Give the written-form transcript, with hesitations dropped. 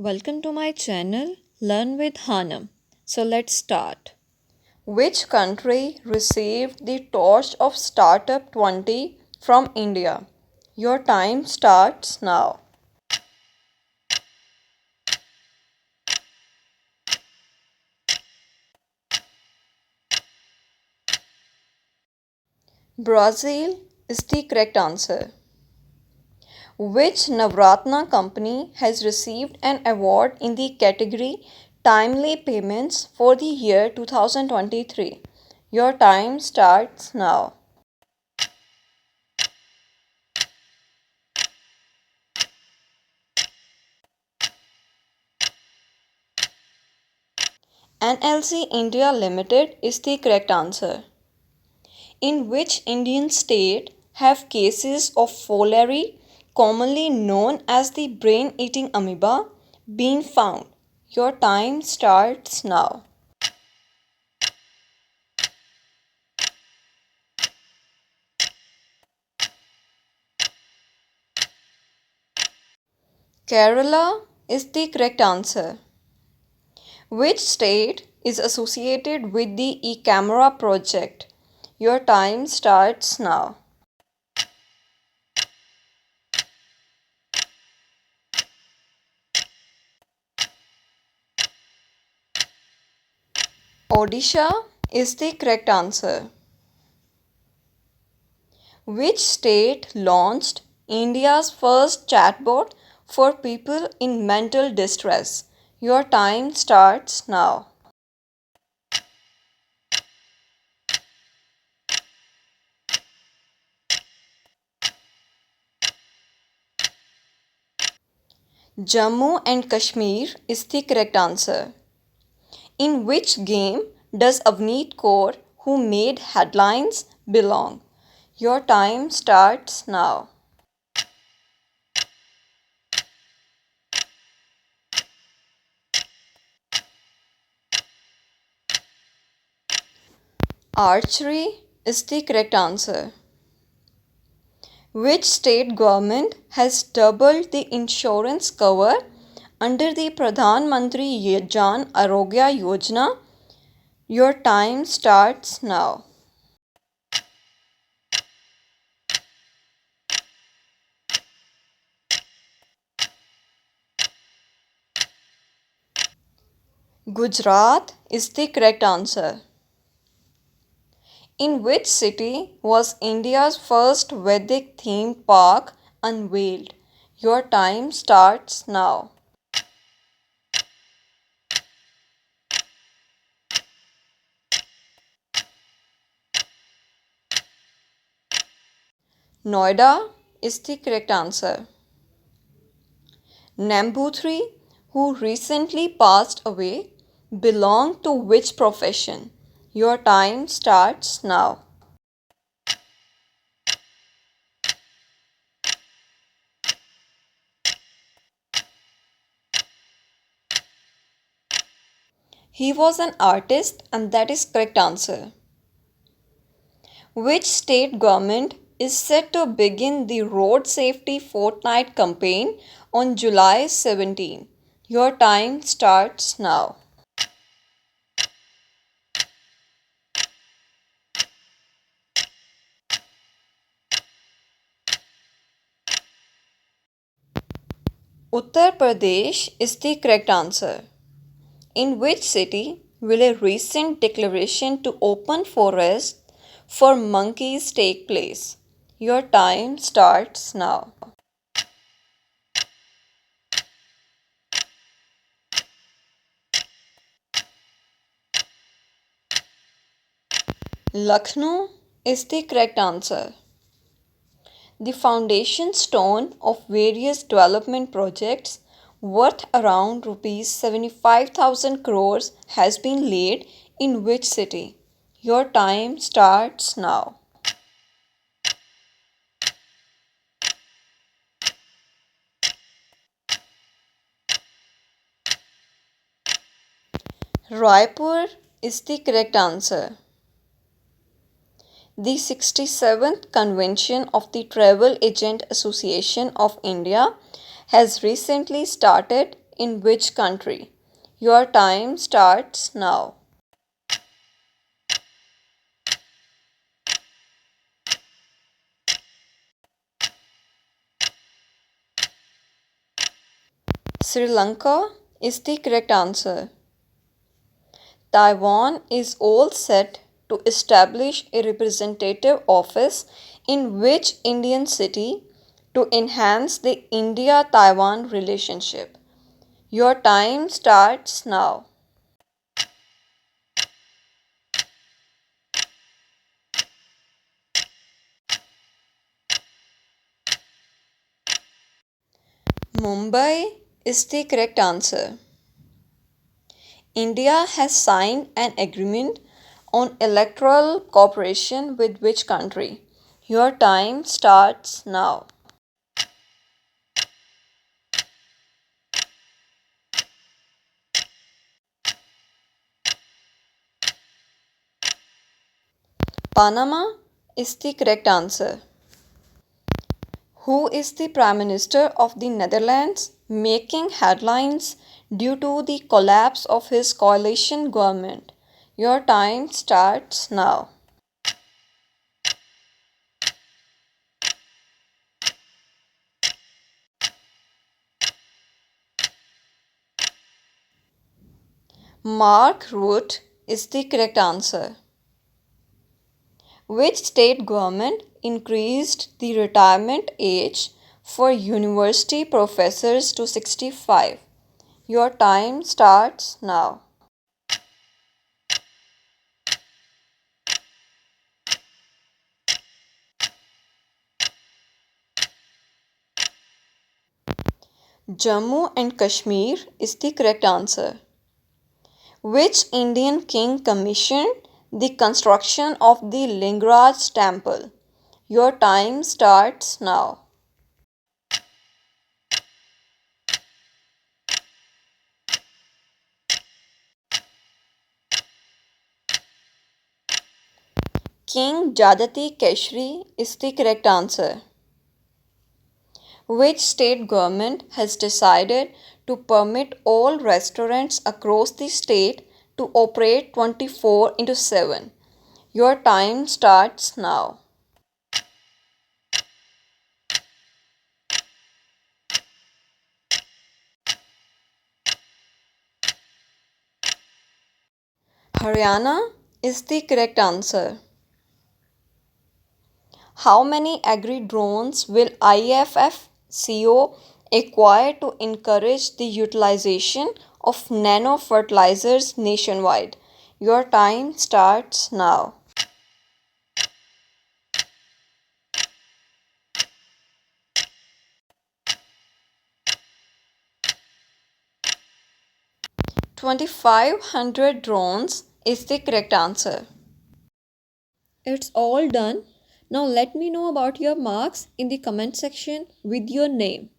Welcome to my channel Learn with Hanam. So let's start. Which country received the torch of Startup 20 from India? Your time starts now. Brazil is the correct answer. Which Navratna company has received an award in the category Timely Payments for the year 2023? Your time starts now. NLC India Limited is the correct answer. In which Indian state have cases of fowleri, commonly known as the brain-eating amoeba, been found? Your time starts now. Kerala is the correct answer. Which state is associated with the EKAMRA project? Your time starts now. Odisha is the correct answer. Which state launched India's first chatbot for people in mental distress? Your time starts now. Jammu and Kashmir is the correct answer. In which game does Avneet Kaur, who made headlines, belong? Your time starts now. Archery is the correct answer. Which state government has doubled the insurance cover under the Pradhan Mantri Arogya Yojana? Your time starts now. Gujarat is the correct answer. In which city was India's first Vedic-themed park unveiled? Your time starts now. Noida is the correct answer. Namboothri, who recently passed away, belonged to which profession? Your time starts now. He was an artist, and that is correct answer. Which state government is set to begin the Road Safety Fortnight campaign on July 17? Your time starts now. Uttar Pradesh is the correct answer. In which city will a recent declaration to open forests for monkeys take place? Your time starts now. Lucknow is the correct answer. The foundation stone of various development projects worth around rupees 75,000 crores has been laid in which city? Your time starts now. Raipur is the correct answer. The 67th Convention of the Travel Agent Association of India has recently started in which country? Your time starts now. Sri Lanka is the correct answer. Taiwan is all set to establish a representative office in which Indian city to enhance the India-Taiwan relationship. Your time starts now. Mumbai is the correct answer. India has signed an agreement on electoral cooperation with which country? Your time starts now. Panama is the correct answer. Who is the Prime Minister of the Netherlands making headlines due to the collapse of his coalition government? Your time starts now. Mark Rutte is the correct answer. Which state government increased the retirement age for university professors to 65? Your time starts now. Jammu and Kashmir is the correct answer. Which Indian king commissioned the construction of the Lingaraj Temple? Your time starts now. King Jadati Keshri is the correct answer. Which state government has decided to permit all restaurants across the state to operate 24 into 7? Your time starts now. Haryana is the correct answer. How many agri-drones will IFFCO acquire to encourage the utilization of nano-fertilizers nationwide? Your time starts now. $2,500 drones is the correct answer. It's all done. Now let me know about your marks in the comment section with your name.